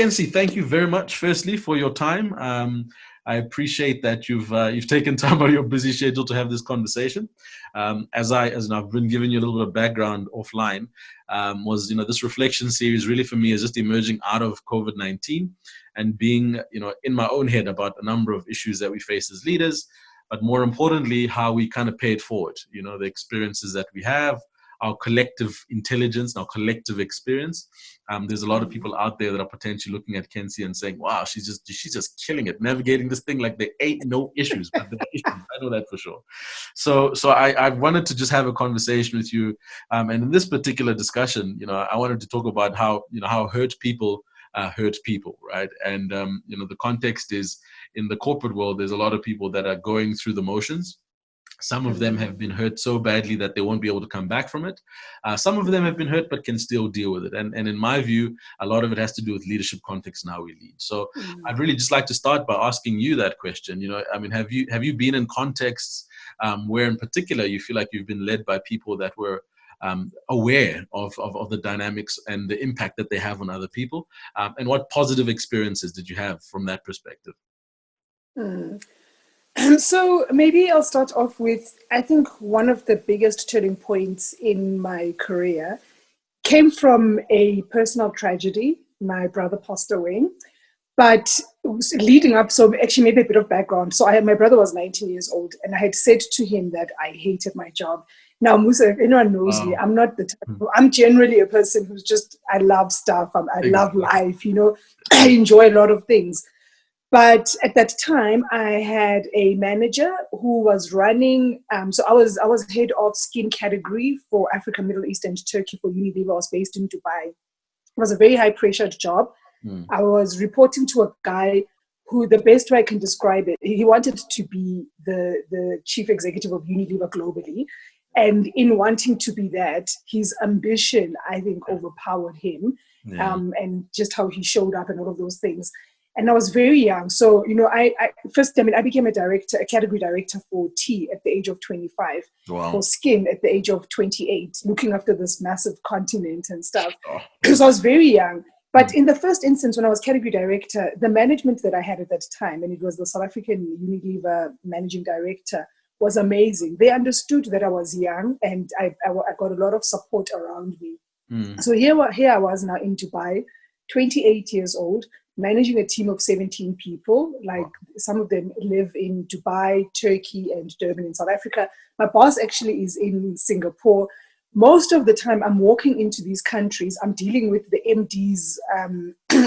Khensani, thank you very much, firstly, for your time. I appreciate that you've taken time out of your busy schedule to have this conversation. As I've been giving you a little bit of background offline, this reflection series really for me is just emerging out of COVID-19 and being in my own head about a number of issues that we face as leaders, but more importantly, how we kind of pay it forward. The experiences that we have, our collective intelligence, our collective experience. There's a lot of people out there that are potentially looking at Khensani and saying, wow, she's just killing it, navigating this thing like there ain't no issues, but there are issues. I know that for sure. So I wanted to just have a conversation with you. And in this particular discussion, I wanted to talk about how hurt people hurt people, right? And, the context is in the corporate world, there's a lot of people that are going through the motions. Some of them have been hurt so badly that they won't be able to come back from it. Some of them have been hurt but can still deal with it. And in my view, a lot of it has to do with leadership context and how we lead. So I'd really just like to start by asking you that question. Have you been in contexts where in particular you feel like you've been led by people that were aware of the dynamics and the impact that they have on other people? And what positive experiences did you have from that perspective? So maybe I'll start off with, I think one of the biggest turning points in my career came from a personal tragedy. My brother passed away, but leading up, so actually maybe a bit of background. So my brother was 19 years old and I had said to him that I hated my job. Now, Musa, if anyone knows me, I'm not the type I'm generally a person who's just, I love stuff. I love life, I enjoy a lot of things. But at that time, I had a manager who was running. So I was head of skin category for Africa, Middle East, and Turkey for Unilever. I was based in Dubai. It was a very high pressured job. I was reporting to a guy who, the best way I can describe it, he wanted to be the chief executive of Unilever globally. And in wanting to be that, his ambition, I think, overpowered him, and just how he showed up and all of those things. And I was very young. So, I became a category director for tea at the age of 25, for skin at the age of 28, looking after this massive continent and stuff. Because I was very young. But in the first instance, when I was category director, the management that I had at that time, and it was the South African Unilever managing director, was amazing. They understood that I was young and I got a lot of support around me. So here I was now in Dubai, 28 years old, managing a team of 17 people. Some of them live in Dubai, Turkey, and Durban in South Africa. My boss actually is in Singapore. Most of the time I'm walking into these countries, I'm dealing with the MDs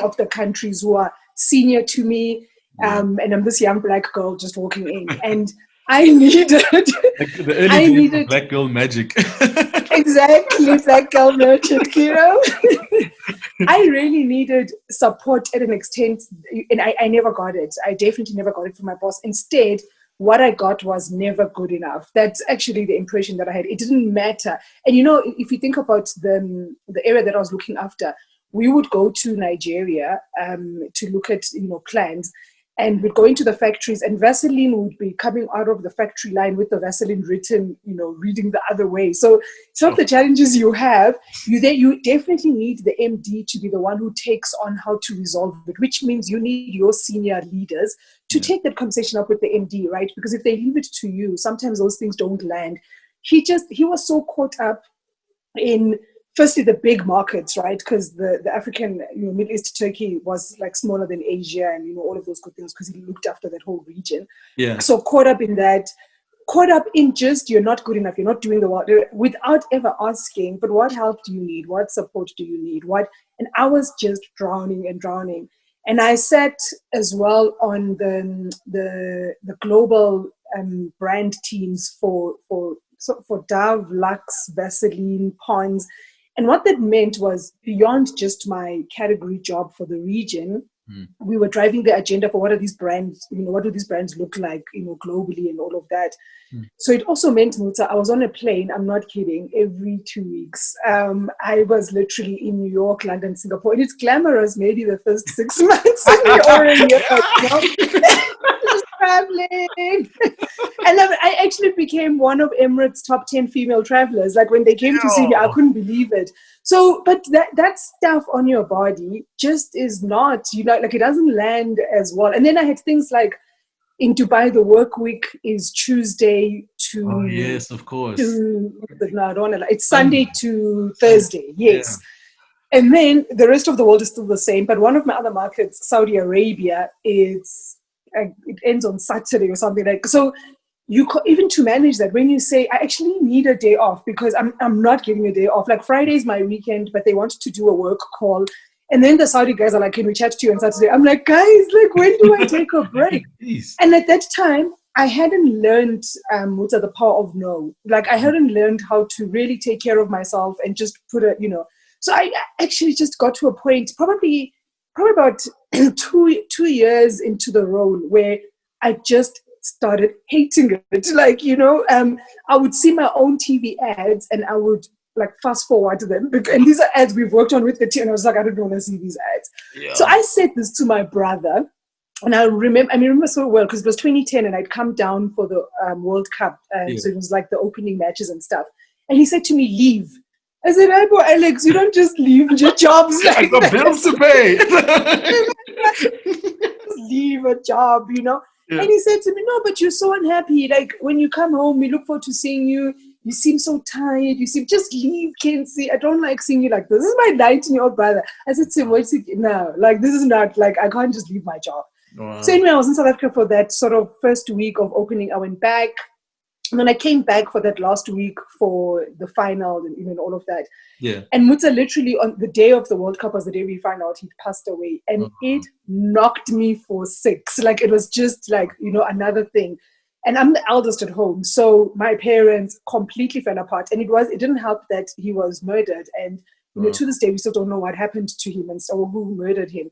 of the countries who are senior to me. And I'm this young black girl just walking in. And I needed the early days of black girl magic. Exactly, black girl magic, I really needed support at an extent, and I never got it. I definitely never got it from my boss. Instead, what I got was never good enough. That's actually the impression that I had. It didn't matter. And if you think about the area that I was looking after, we would go to Nigeria to look at clans. And we'd go into the factories and Vaseline would be coming out of the factory line with the Vaseline written, reading the other way. So some of the challenges you have, you definitely need the MD to be the one who takes on how to resolve it, which means you need your senior leaders to take that conversation up with the MD, right? Because if they leave it to you, sometimes those things don't land. He was so caught up in, firstly, the big markets, right? Because the African, Middle East, Turkey was like smaller than Asia and, all of those good things because he looked after that whole region. Yeah. So caught up in that, caught up in just, you're not good enough, you're not doing the work, without ever asking, but what help do you need? What support do you need? And I was just drowning. And I sat as well on the global brand teams for Dove, Lux, Vaseline, Pond's. And what that meant was beyond just my category job for the region, we were driving the agenda for what are these brands, what do these brands look like, globally and all of that. So it also meant, Muta, I was on a plane, I'm not kidding, every 2 weeks. I was literally in New York, London, Singapore. And it's glamorous maybe the first 6 months. traveling. And I actually became one of Emirates' top 10 female travelers. Like when they came to see me, I couldn't believe it. So, but that stuff on your body just is not, like it doesn't land as well. And then I had things like in Dubai, the work week is Tuesday to, Oh, yes, of course. no, I don't want to, it's Sunday to Thursday. Yes. Yeah. And then the rest of the world is still the same. But one of my other markets, Saudi Arabia, it ends on Saturday or something like. So even to manage that, when you say I actually need a day off because I'm not getting a day off. Like Friday is my weekend, but they wanted to do a work call, and then the Saudi guys are like, "Can we chat to you on Saturday?" I'm like, "Guys, like when do I take a break?" And at that time, I hadn't learned the power of no. Like I hadn't learned how to really take care of myself and just put a. So I actually just got to a point, probably about 2 years into the role, where I just started hating it. Like, I would see my own TV ads and I would like fast forward to them. And these are ads we've worked on with the team. And I was like, I don't want to see these ads. Yeah. So I said this to my brother. And I remember so well because it was 2010 and I'd come down for the World Cup. So it was like the opening matches and stuff. And he said to me, leave. I said, Alex, you don't just leave your jobs. Like I got bills to pay. Leave a job, Yeah. And he said to me, no, but you're so unhappy. Like when you come home, we look forward to seeing you. You seem so tired. Just leave, Kenzie. I don't like seeing you like this. This is my 19-year-old brother. I said to him, no, like this is not like, I can't just leave my job. Wow. So anyway, I was in South Africa for that sort of first week of opening. I went back. And then I came back for that last week for the final and all of that. Yeah. And Musa literally on the day of the World Cup was the day we found out he'd passed away. And it knocked me for 6. Like it was just like, another thing. And I'm the eldest at home. So my parents completely fell apart. And it didn't help that he was murdered. And to this day, we still don't know what happened to him and so who murdered him.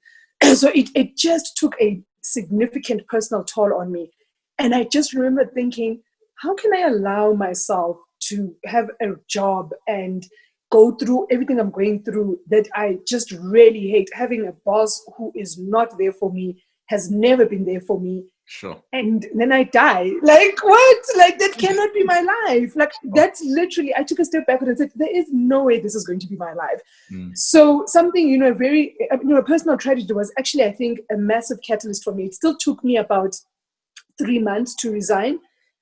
So it just took a significant personal toll on me. And I just remember thinking, how can I allow myself to have a job and go through everything I'm going through that I just really hate? Having a boss who is not there for me, has never been there for me. Sure. And then I die. Like, what? Like, that cannot be my life. Like, that's literally, I took a step backward and said, there is no way this is going to be my life. So something, a personal tragedy was actually, I think, a massive catalyst for me. It still took me about 3 months to resign.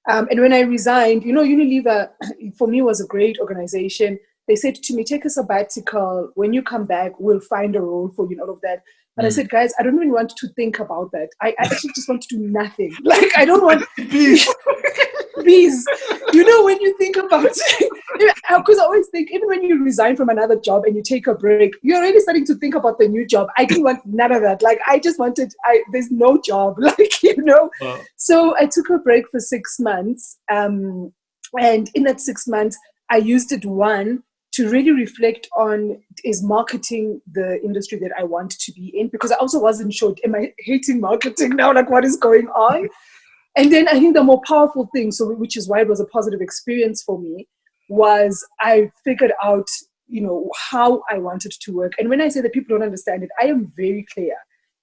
And when I resigned, Unilever, for me, was a great organization. They said to me, take a sabbatical. When you come back, we'll find a role for you and all of that. But I said, guys, I don't even want to think about that. I actually just want to do nothing. Like, I don't want... Please. When you think about it, because I always think, even when you resign from another job and you take a break, you're already starting to think about the new job. I didn't want none of that. Like, I just wanted, there's no job, Wow. So I took a break for 6 months. And in that 6 months, I used it, to really reflect on, is marketing the industry that I want to be in? Because I also wasn't sure, am I hating marketing now? Like, what is going on? And then I think the more powerful thing, which is why it was a positive experience for me, was I figured out, how I wanted to work. And when I say that people don't understand it, I am very clear,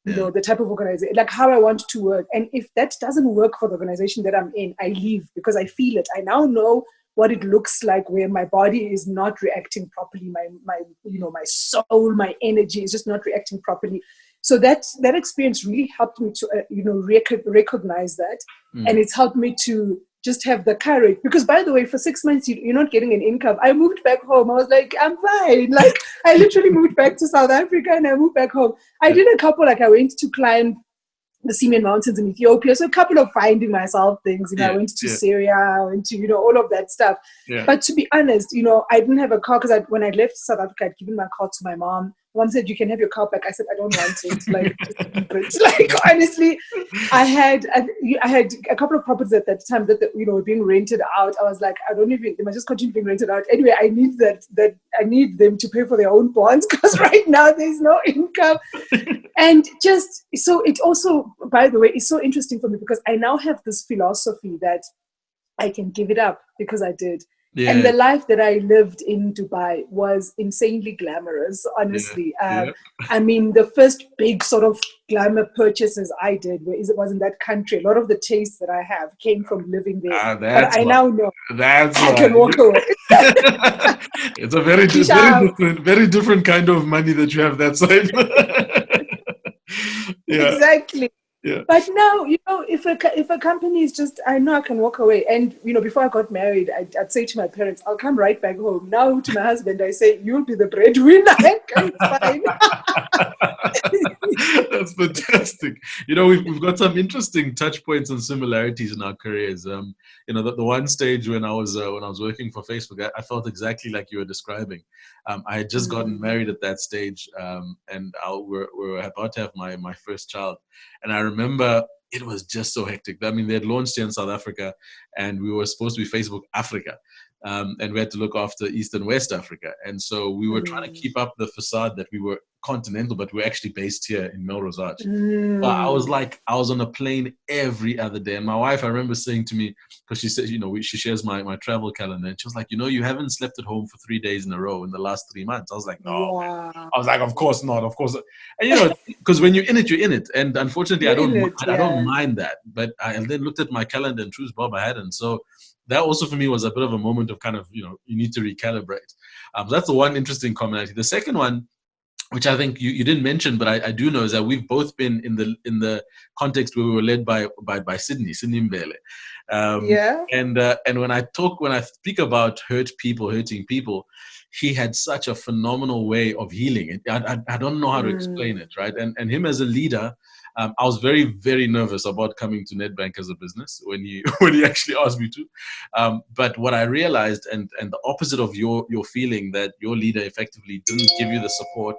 the type of organization, like how I want to work. And if that doesn't work for the organization that I'm in, I leave because I feel it. I now know what it looks like where my body is not reacting properly. My soul, my energy is just not reacting properly. So that experience really helped me to, recognize that. And it's helped me to just have the courage. Because, by the way, for 6 months, you're not getting an income. I moved back home. I was like, I'm fine. Like, I literally moved back to South Africa and I moved back home. I did a couple, I went to climb the Simeon Mountains in Ethiopia. So a couple of finding myself things. I went to Syria, I went to, all of that stuff. Yeah. But to be honest, I didn't have a car because when I left South Africa, I'd given my car to my mom. Mom said, you can have your car back. I said, I don't want it. Like, just keep it. Like, honestly, I had a couple of properties at that time that were being rented out. I was like, they must just continue being rented out. Anyway, I need I need them to pay for their own bonds because right now there's no income. And just, so it also, by the way, it's so interesting for me because I now have this philosophy that I can give it up because I did. And Yeah. the life that I lived in Dubai was insanely glamorous, Yeah. honestly. Yeah. I mean, the first big sort of glamour purchases I did was in that country. A lot of the taste that I have came from living there. But That's I why. now know That's I why. can walk away. It's a very different kind of money that you have that side. Yeah. Exactly. Yeah. But now, if a company is just, I know I can walk away. And, before I got married, I'd say to my parents, I'll come right back home. Now to my husband, I say, you'll be the breadwinner. It's fine. That's fantastic. We've got some interesting touch points and similarities in our careers. The one stage when I was working for Facebook, I felt exactly like you were describing. I had just gotten Mm, married at that stage, and we're about to have my first child. And I remember it was just so hectic. I mean, they had launched here in South Africa, and we were supposed to be Facebook Africa. And we had to look after East and West Africa. And so we were trying to mm, keep up the facade that we were continental, but we're actually based here in Melrose Arch. But I was mm. like, I was on a plane every other day. And my wife, I remember saying to me, because she said, she shares my travel calendar. And she was like, you haven't slept at home for 3 days in a row in the last 3 months. I was like, no, man. Wow. I was like, of course not, of course. And because when you're in it, you're in it. And unfortunately, I You're in don't, it, I don't yeah. mind that. But I then looked at my calendar and truth, Bob, I hadn't. So that also for me was a bit of a moment of kind of, you need to recalibrate. That's the one interesting commonality. The second one, which I think you didn't mention, but I do know, is that we've both been in the context where we were led by Sydney Mbele. Yeah. And when I speak about hurting people, he had such a phenomenal way of healing it. I don't know how to explain Mm, it, right? And him as a leader, I was very, very nervous about coming to Nedbank as a business when he when he actually asked me to. But what I realized, and the opposite of your feeling that your leader effectively didn't give you the support,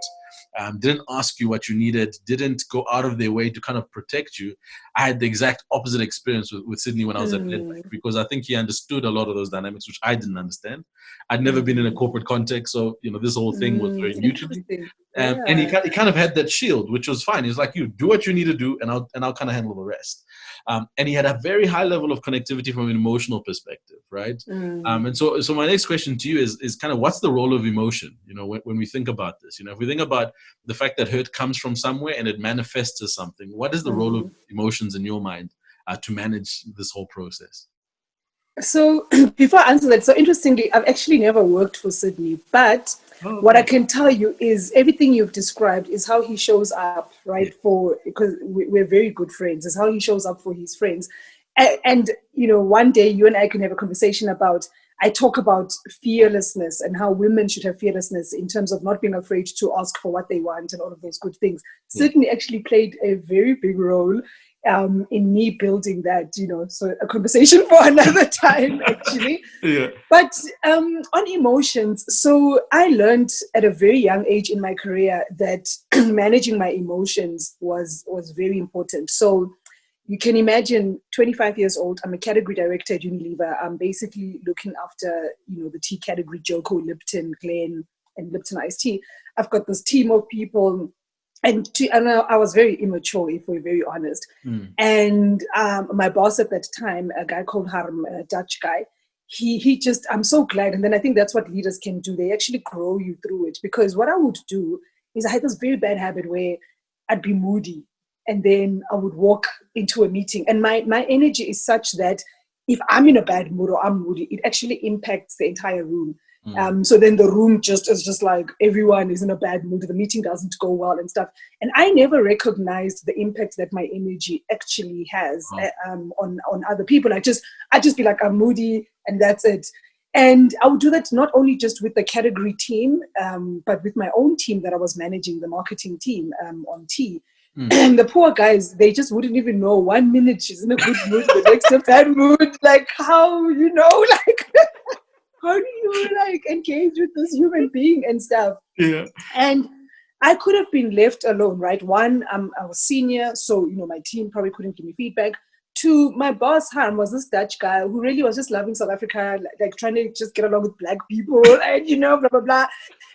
didn't ask you what you needed, didn't go out of their way to kind of protect you. I had the exact opposite experience with Sydney when I was at Nedbank, mm, because I think he understood a lot of those dynamics, which I didn't understand. I'd never been in a mm, corporate context, so this whole thing was very new to me. Interesting. And he, Yeah. he kind of had that shield, which was fine. He's like, you do what you need to do, and I'll kind of handle the rest. And he had a very high level of connectivity from an emotional perspective, right? Mm, And so my next question to you is kind of, what's the role of emotion? When we think about this, if we think about the fact that hurt comes from somewhere and it manifests as something, what is the role of mhm. emotions in your mind to manage this whole process? So before I answer that, so interestingly, I've actually never worked for Sydney, but Oh, what I okay. can tell you is everything you've described is how he shows up, Yeah. right? Because we're very good friends, is how he shows up for his friends. And one day you and I can have a conversation about, I talk about fearlessness and how women should have fearlessness in terms of not being afraid to ask for what they want and all of those good things. Yeah. Sydney actually played a very big role in me building that, so a conversation for another time, actually. Yeah. But on emotions, so I learned at a very young age in my career that managing my emotions was very important. So you can imagine 25 years old, I'm a category director at Unilever. I'm basically looking after, the tea category, Joko, Lipton, Glen, and Lipton Iced Tea. I've got this team of people, and I was very immature, if we're very honest. Mm. And my boss at that time, a guy called Harm, a Dutch guy, he just, I'm so glad. And then I think that's what leaders can do. They actually grow you through it. Because what I would do is I had this very bad habit where I'd be moody and then I would walk into a meeting. And my energy is such that if I'm in a bad mood or I'm moody, it actually impacts the entire room. Mm. So then the room is just like everyone is in a bad mood. The meeting doesn't go well and stuff. And I never recognized the impact that my energy actually has Wow. on other people. I just be like, I'm moody and that's it. And I would do that not only just with the category team, but with my own team that I was managing, the marketing team on tea. Mm. And the poor guys, they just wouldn't even know. 1 minute she's in a good mood, the next a bad mood. Like how, like how do you like engage with this human being and stuff? Yeah. And I could have been left alone, right? One, I was senior, so my team probably couldn't give me feedback. Two, my boss Harm was this Dutch guy who really was just loving South Africa, like trying to just get along with black people, and blah blah blah.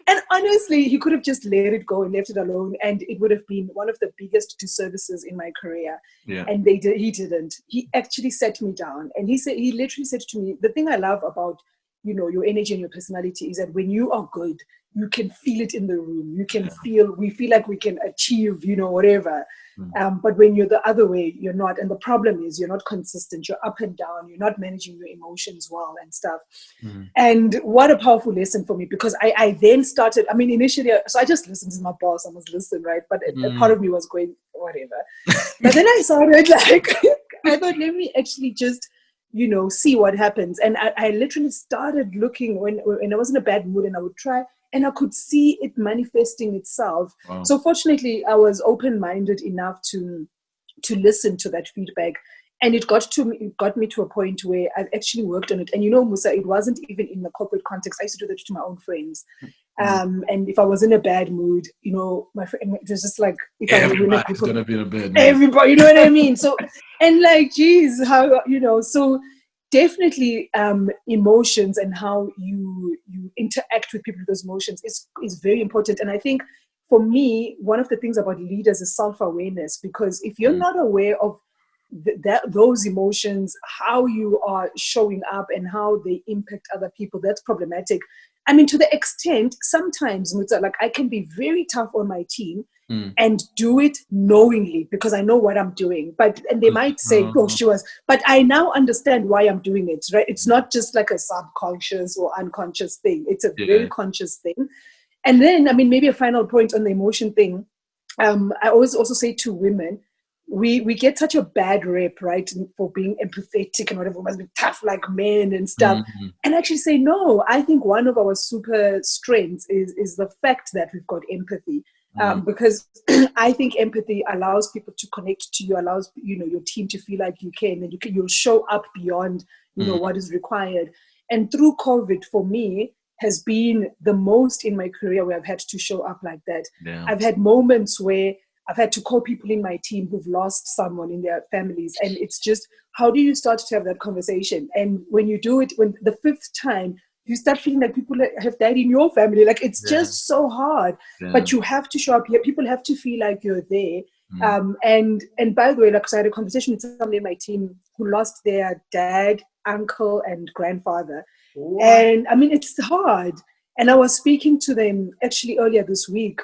And honestly, he could have just let it go and left it alone, and it would have been one of the biggest disservices in my career. Yeah. And he didn't. He actually sat me down, and he literally said to me, "The thing I love about your energy and your personality is that when you are good, you can feel it in the room. We feel like we can achieve, whatever. But when you're the other way, you're not. And the problem is you're not consistent. You're up and down. You're not managing your emotions well and stuff. And what a powerful lesson for me, because I then started, initially, so I just listened to my boss. I must listen, right? But a part of me was going, whatever. But then I started I thought, let me actually just, see what happens. And I literally started looking when I was in a bad mood, and I would try, and I could see it manifesting itself. Wow. So fortunately, I was open-minded enough to listen to that feedback. And it got me to a point where I've actually worked on it. And Musa, it wasn't even in the corporate context. I used to do that to my own friends. And if I was in a bad mood, my friend, it was just like, if everybody's going to be in a bad mood. Everybody, you know what I mean? So, and geez, how, so definitely emotions and how you interact with people with those emotions is very important. And I think for me, one of the things about leaders is self-awareness, because if you're not aware of those emotions, how you are showing up and how they impact other people, that's problematic. To the extent, sometimes, I can be very tough on my team and do it knowingly because I know what I'm doing. And they might say, oh, she was, but I now understand why I'm doing it, right? It's not just like a subconscious or unconscious thing. It's a very conscious thing. And then, maybe a final point on the emotion thing. I always also say to women, we get such a bad rep, right, for being empathetic and whatever, we must be tough like men and stuff. And actually say, no, I think one of our super strengths is the fact that we've got empathy. Because I think empathy allows people to connect to you, allows your team to feel like you can, and you'll show up beyond what is required. And through COVID, for me, has been the most in my career where I've had to show up like that. Yeah. I've had moments where I've had to call people in my team who've lost someone in their families. And it's just, how do you start to have that conversation? And when you do it, when the fifth time, you start feeling like people have died in your family. It's just so hard. Yeah. But you have to show up here. People have to feel like you're there. And by the way, I had a conversation with somebody in my team who lost their dad, uncle, and grandfather. What? And it's hard. And I was speaking to them actually earlier this week.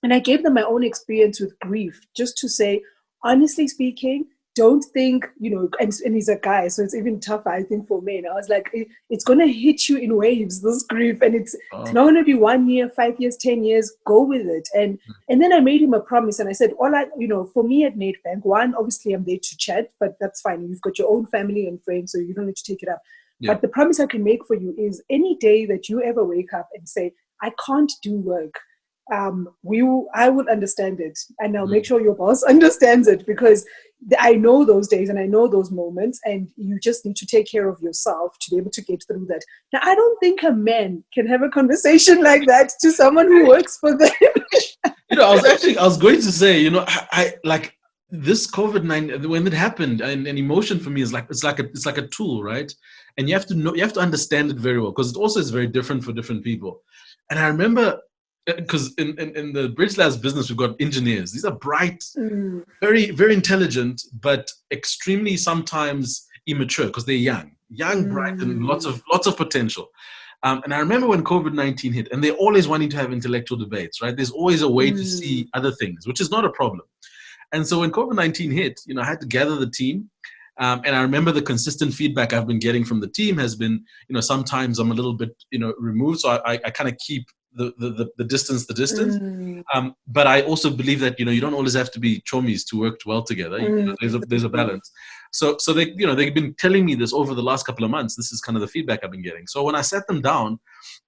And I gave them my own experience with grief, just to say, honestly speaking, don't think, and he's a guy, so it's even tougher, I think, for men. I was like, it's going to hit you in waves, this grief, and it's not going to be 1 year, 5 years, 10 years, go with it. And then I made him a promise, and I said, for me at Nedbank, one, obviously I'm there to chat, but that's fine. You've got your own family and friends, so you don't need to take it up. Yeah. But the promise I can make for you is any day that you ever wake up and say, I can't do work, I will understand it, and I'll make sure your boss understands it, because I know those days and I know those moments, and you just need to take care of yourself to be able to get through that. Now, I don't think a man can have a conversation like that to someone who works for them. I was going to say, I like this COVID-19 when it happened, and emotion for me is it's like a tool, right? And you have to understand it very well, because it also is very different for different people. And I remember, because in the Bridge Labs business, we've got engineers. These are bright, very, very intelligent, but extremely sometimes immature, because they're young, bright, and lots of potential. And I remember when COVID-19 hit, and they're always wanting to have intellectual debates, right? There's always a way to see other things, which is not a problem. And so when COVID-19 hit, I had to gather the team. And I remember the consistent feedback I've been getting from the team has been, sometimes I'm a little bit, removed. So I kind of keep the distance. But I also believe that, you don't always have to be chomies to work well together. There's a balance. So they, they've been telling me this over the last couple of months. This is kind of the feedback I've been getting. So when I sat them down,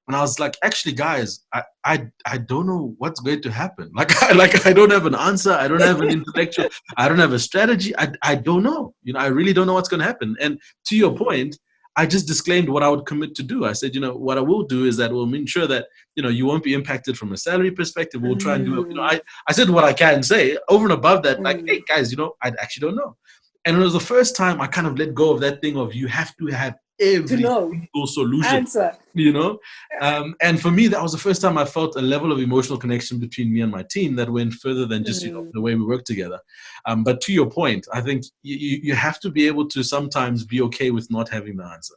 and I was like, actually, guys, I don't know what's going to happen. I don't have an answer. I don't have an intellectual. I don't have a strategy. I don't know. I really don't know what's going to happen. And to your point, I just disclaimed what I would commit to do. I said, what I will do is that we'll ensure that, you won't be impacted from a salary perspective. We'll try and do, I said what I can say over and above that. Hey, guys, I actually don't know. And it was the first time I kind of let go of that thing of you have to have every single solution, answer. And for me, that was the first time I felt a level of emotional connection between me and my team that went further than just the way we work together. But to your point, I think you have to be able to sometimes be okay with not having the answer.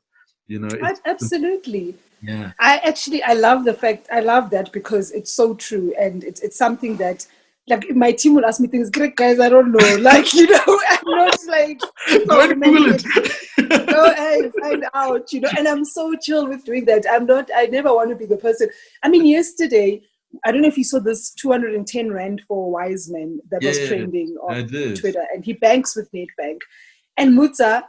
You know, it's Absolutely. yeah, I love I love that because it's so true. And it's something that, like, my team will ask me things, great guys, I don't know. Like, I'm not like go and Google superwoman. Go, it. hey, find out, and I'm so chill with doing that. I never want to be the person. I mean, yesterday, I don't know if you saw this 210 Rand for wise men that was Yeah, trending on I did. Twitter, and he banks with Nedbank. And Musa,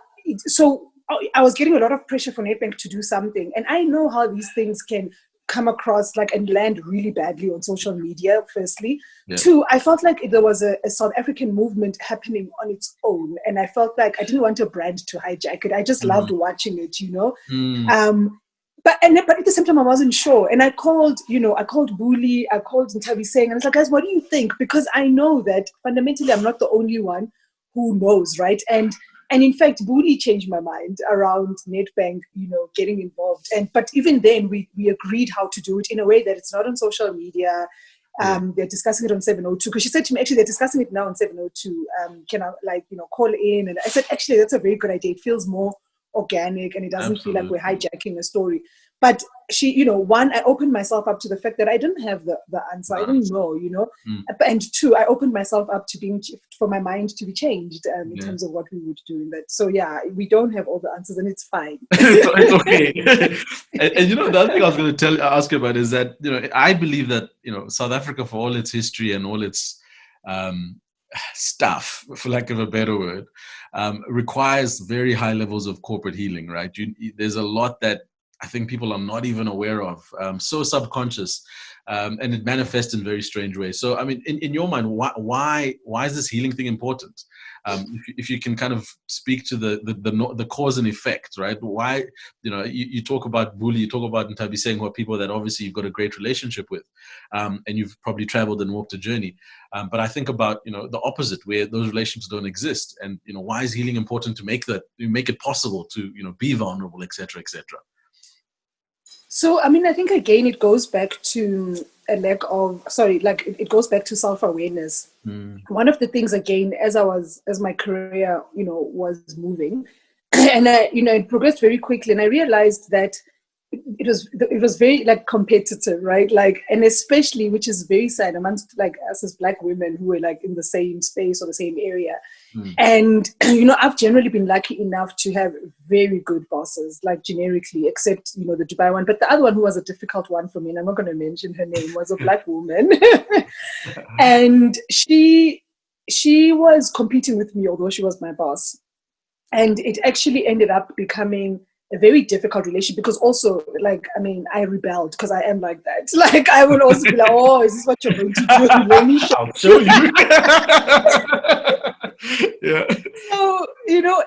so I was getting a lot of pressure for Nedbank to do something. And I know how these things can come across like and land really badly on social media, firstly. Yeah. Two, I felt like there was a South African movement happening on its own. And I felt like I didn't want a brand to hijack it. I just loved watching it. Mm. But at the same time, I wasn't sure. And I called Buli, I called Ntabi saying, and I was like, guys, what do you think? Because I know that fundamentally I'm not the only one who knows, right? And in fact, Buli changed my mind around Nedbank, getting involved. But even then, we agreed how to do it in a way that it's not on social media. They're discussing it on 702, because she said to me, actually, they're discussing it now on 702. Can I call in? And I said, actually, that's a very good idea. It feels more organic and it doesn't feel like we're hijacking a story. But she, one, I opened myself up to the fact that I didn't have the answer. I didn't know, And two, I opened myself up to for my mind to be changed in terms of what we would do in that. So yeah, we don't have all the answers and it's fine. It's okay. And the other thing I was going to ask you about is that, I believe that, South Africa, for all its history and all its stuff, for lack of a better word, requires very high levels of corporate healing, right? There's a lot that I think people are not even aware of, so subconscious, and it manifests in very strange ways. So, I mean, in your mind, why is this healing thing important? If you can kind of speak to the cause and effect, right? Why, you talk about Buli, you talk about Ntabi saying, who are people that obviously you've got a great relationship with, and you've probably traveled and walked a journey. But I think about, the opposite, where those relationships don't exist. And, why is healing important to make it possible to, be vulnerable, et cetera, et cetera? So, I mean, I think, again, it goes back to it goes back to self-awareness. One of the things, again, as my career, was moving, and it progressed very quickly, and I realized that it was very competitive, right? And especially, which is very sad amongst us as Black women who were in the same space or the same area. And I've generally been lucky enough to have very good bosses, generically, except the Dubai one. But the other one, who was a difficult one for me, and I'm not going to mention her name, was a Black woman, and she was competing with me, although she was my boss, and it actually ended up becoming a very difficult relationship, because also, I rebelled, because I am like that. I would also be like, oh, is this what you're going to do? Let me I'll show you. Yeah. So,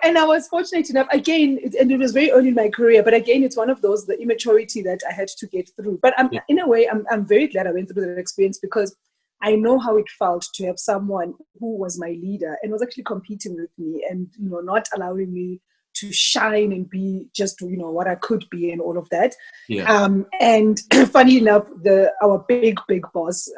and I was fortunate enough, again, and it was very early in my career, but again, it's one of those, the immaturity that I had to get through. But in a way, I'm very glad I went through that experience, because I know how it felt to have someone who was my leader and was actually competing with me and, not allowing me to shine and be just, what I could be and all of that. Yeah. And funny enough, our big boss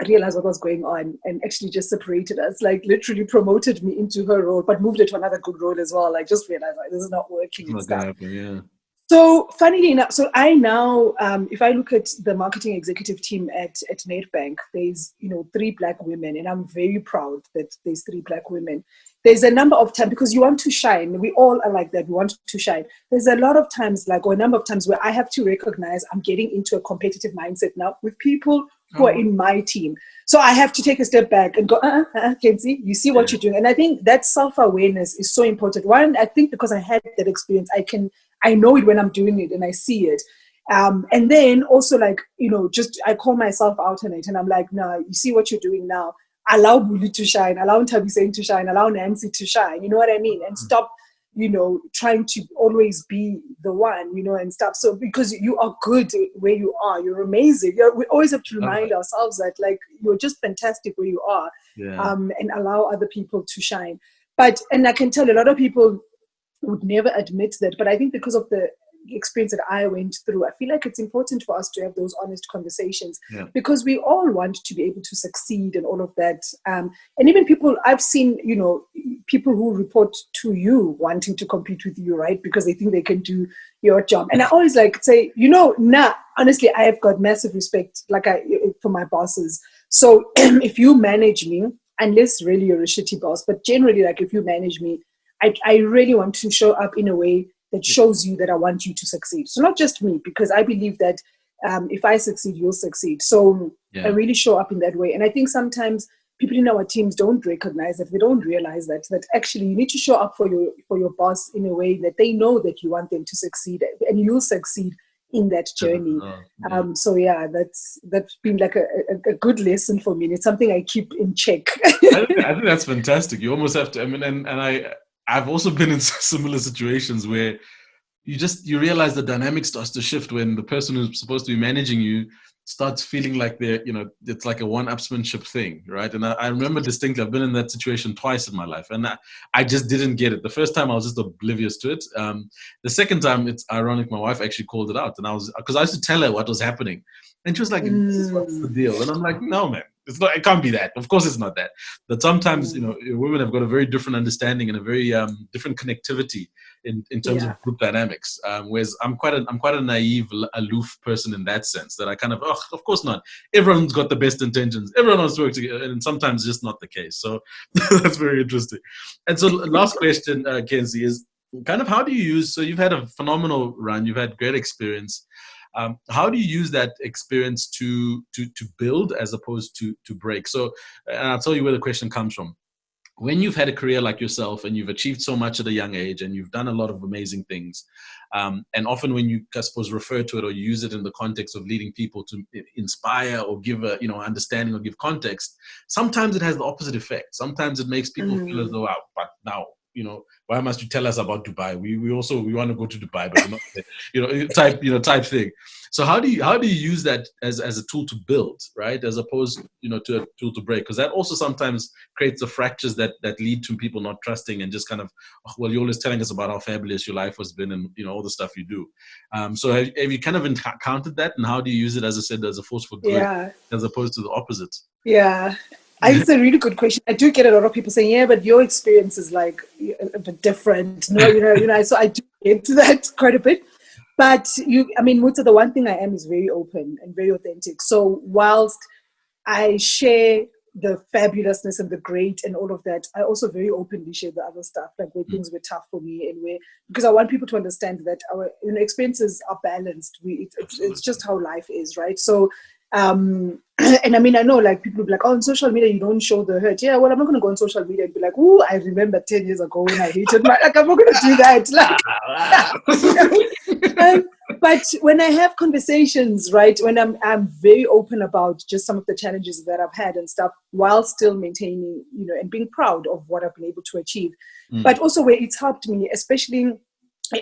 realized what was going on and actually just separated us, literally promoted me into her role, but moved it to another good role as well. Just realized this is not working. It's not gonna happen, yeah. So funnily enough, so I now, if I look at the marketing executive team at Nedbank, there's 3 Black women, and I'm very proud that there's 3 Black women. There's a number of times, because you want to shine, we all are like that, we want to shine. There's a lot of times, or a number of times, where I have to recognize I'm getting into a competitive mindset now with people who are in my team. So I have to take a step back and go, Kenzie, you see what you're doing. And I think that self-awareness is so important. One, I think because I had that experience, I know it when I'm doing it and I see it. And then also I call myself out on it and I'm like, no, you see what you're doing now. Allow Buli to shine, allow Ntabi to shine, allow Nancy to shine. You know what I mean? And stop, trying to always be the one, and stuff. So because you are good where you are, you're amazing. We always have to remind ourselves that you're just fantastic where you are, and allow other people to shine. And I can tell a lot of people would never admit that, but I think because of the experience that I went through, I feel like it's important for us to have those honest conversations, because we all want to be able to succeed and all of that. And even people I've seen, people who report to you wanting to compete with you, right? Because they think they can do your job. And I always like say, honestly, I have got massive respect for my bosses. So if you manage me, unless really you're a shitty boss, but generally, like if you manage me, I really want to show up in a way that shows you that I want you to succeed. So not just me, because I believe that if I succeed, you'll succeed. So I really show up in that way. And I think sometimes people in our teams don't recognize that. They don't realize that actually you need to show up for your boss in a way that they know that you want them to succeed, and you'll succeed in that journey. That's been like a good lesson for me. And it's something I keep in check. I think that's fantastic. You almost have to. I mean, and I've also been in similar situations where you realize the dynamic starts to shift when the person who's supposed to be managing you starts feeling like it's like a one-upsmanship thing, right? And I remember distinctly, I've been in that situation twice in my life, and I just didn't get it. The first time I was just oblivious to it. The second time, it's ironic, my wife actually called it out, and because I used to tell her what was happening, and she was like, "This is what's the deal?" And I'm like, "No, man. It's not. It can't be that. Of course, it's not that." But sometimes, women have got a very different understanding and a very different connectivity in terms of group dynamics. Whereas I'm quite a naive, aloof person in that sense. That I kind of, of course not. Everyone's got the best intentions. Everyone wants to work together, and sometimes it's just not the case. So that's very interesting. And so, last question, Kenzie, is kind of how do you use? So you've had a phenomenal run. You've had great experience. How do you use that experience to build as opposed to break? So, and I'll tell you where the question comes from. When you've had a career like yourself and you've achieved so much at a young age and you've done a lot of amazing things, and often when you, I suppose, refer to it or use it in the context of leading people to inspire or give a understanding or give context, sometimes it has the opposite effect. Sometimes it makes people feel as though, but now, why must you tell us about Dubai? We want to go to Dubai, but we're not, type thing. So how do you use that as a tool to build, right? As opposed, to a tool to break? Because that also sometimes creates the fractures that lead to people not trusting and just kind of, well, you're always telling us about how fabulous your life has been and, all the stuff you do. So have you kind of encountered that, and how do you use it, as I said, as a force for good, as opposed to the opposite? Yeah. It's a really good question. I do get a lot of people saying, "Yeah, but your experience is like a bit different." So I do get that quite a bit. But Musa, the one thing I am is very open and very authentic. So whilst I share the fabulousness and the great and all of that, I also very openly share the other stuff, like where things were tough for me and because I want people to understand that our experiences are balanced. It's just how life is, right? So. And I know, like, people will be like, "Oh, on social media you don't show the hurt." Yeah, well, I'm not going to go on social media and be like, "Oh, I remember 10 years ago when I hated my," like, I'm not going to do that. But when I have conversations, right, when I'm very open about just some of the challenges that I've had and stuff, while still maintaining, and being proud of what I've been able to achieve. But also where it's helped me, especially,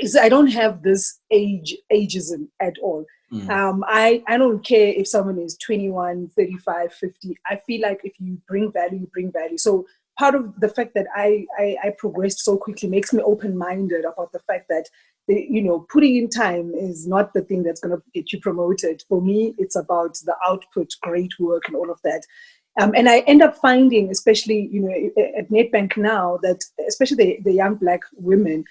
is I don't have this ageism at all. I don't care if someone is 21, 35, 50. I feel like if you bring value, you bring value. So part of the fact that I progressed so quickly makes me open-minded about the fact that, putting in time is not the thing that's going to get you promoted. For me, it's about the output, great work, and all of that. And I end up finding, especially, at Nedbank now, that especially the young Black women,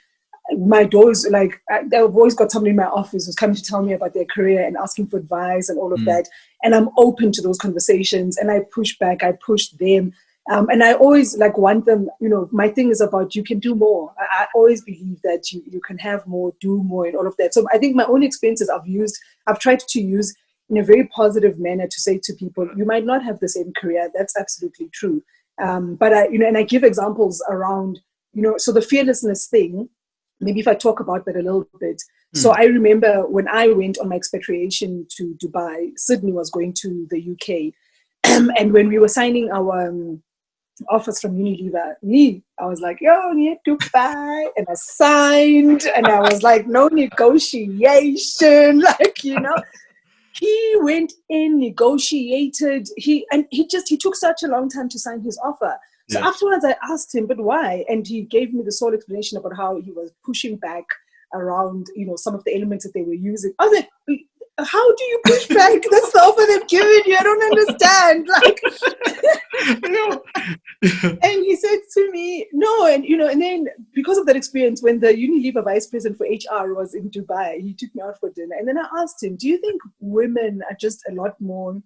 my doors, like, I've always got somebody in my office who's coming to tell me about their career and asking for advice and all of that. And I'm open to those conversations, and I push back, I push them. And I always want them, my thing is about, you can do more. I always believe that you can have more, do more, and all of that. So I think my own experiences I've tried to use in a very positive manner to say to people, you might not have the same career. That's absolutely true. But and I give examples around, so the fearlessness thing. Maybe if I talk about that a little bit. So I remember when I went on my expatriation to Dubai, Sydney was going to the UK. And when we were signing our offers from Unilever, I was like, "Yo, need Dubai." And I signed, and I was like, no negotiation. He went in, negotiated. He took such a long time to sign his offer. So afterwards I asked him, "But why?" And he gave me this whole explanation about how he was pushing back around, some of the elements that they were using. I was like, how do you push back? That's the offer they've given you. I don't understand. And he said to me, no, and then because of that experience, when the Unilever vice president for HR was in Dubai, he took me out for dinner. And then I asked him, do you think women are just a lot more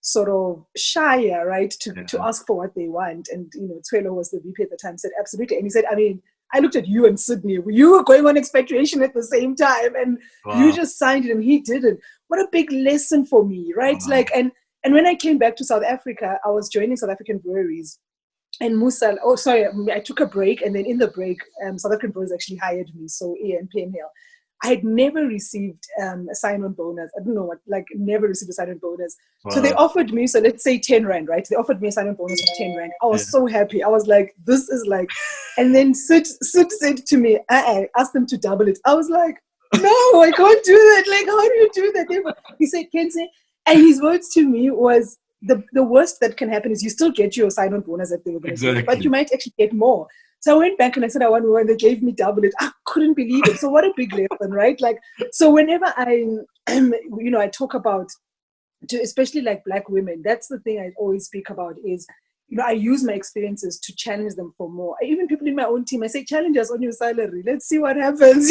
sort of shyer, right, to ask for what they want? And, Twelo was the VP at the time, said, absolutely. And he said, I mean, I looked at you and Sydney. You were going on expatriation at the same time, and you just signed it and he didn't. What a big lesson for me, right? Wow. And when I came back to South Africa, I was joining South African breweries. And Musa, I took a break, and then in the break, South African breweries actually hired me. So Ian Penhale. I had never received a sign-on bonus. I don't know what, never received a sign-on bonus. Wow. So they offered me, so let's say 10 Rand, right? They offered me a sign-on bonus of 10 Rand. I was so happy. I was like, this is like, and then Sid said to me, ask them to double it. I was like, no, I can't do that. Like, how do you do that? He said, Kenzie, and his words to me was, the worst that can happen is you still get your sign-on bonus that they were going to give, but you might actually get more. So I went back and I said I want more, and they gave me double it. I couldn't believe it. So what a big lesson, right? So whenever I talk about, especially like Black women, that's the thing I always speak about is, I use my experiences to challenge them for more. Even people in my own team, I say, challenge us on your salary. Let's see what happens.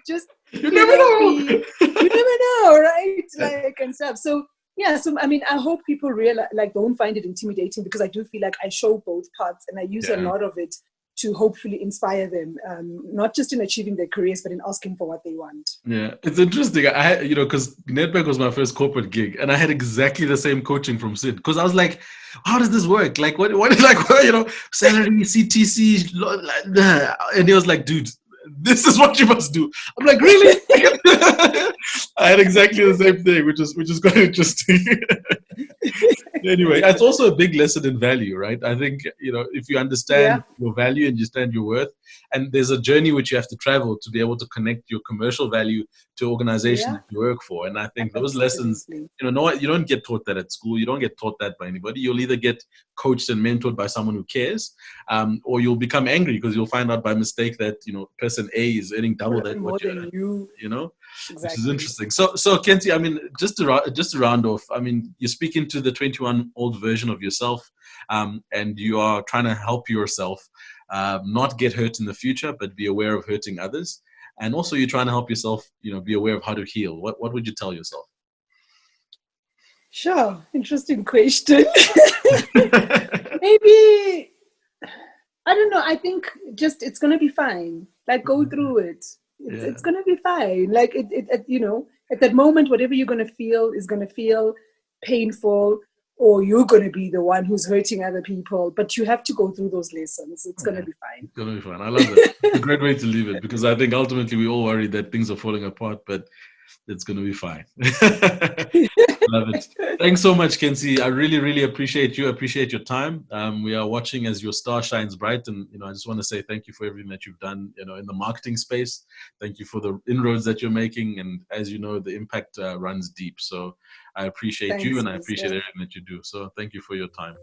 Just you never know. You never know, right? And stuff. So yeah, so I mean, I hope people realize, don't find it intimidating, because I do feel like I show both parts, and I use a lot of it to hopefully inspire them, not just in achieving their careers, but in asking for what they want. Yeah, it's interesting. Because Nedbank was my first corporate gig, and I had exactly the same coaching from Sid. Because I was like, how does this work? Salary, CTC, and he was like, dude, this is what you must do. I'm like, really? I had exactly the same thing, which is quite interesting. Anyway, it's also a big lesson in value, right? I think, if you understand your value and you understand your worth, and there's a journey which you have to travel to be able to connect your commercial value to organizations that you work for. And I think those lessons, you don't get taught that at school. You don't get taught that by anybody. You'll either get coached and mentored by someone who cares, or you'll become angry because you'll find out by mistake that, person A is earning double that what you're earning, Exactly. Which is interesting. So Kenzie, I mean, just to round off, I mean, you're speaking to the 21-year-old version of yourself, and you are trying to help yourself not get hurt in the future, but be aware of hurting others. And also you're trying to help yourself, be aware of how to heal. What would you tell yourself? Sure. Interesting question. Maybe, I don't know. I think just, it's going to be fine. Go through it. It's going to be fine. At that moment, whatever you're going to feel is going to feel painful, or you're going to be the one who's hurting other people. But you have to go through those lessons. It's going to be fine. It's going to be fine. I love it. It's a great way to leave it, because I think ultimately we all worry that things are falling apart, but it's going to be fine. Love it. Thanks so much, Kenzie. I really, really appreciate you. Appreciate your time. We are watching as your star shines bright. And, I just want to say thank you for everything that you've done, in the marketing space. Thank you for the inroads that you're making. And as you know, the impact runs deep. So I appreciate you, and I appreciate everything that you do. So thank you for your time.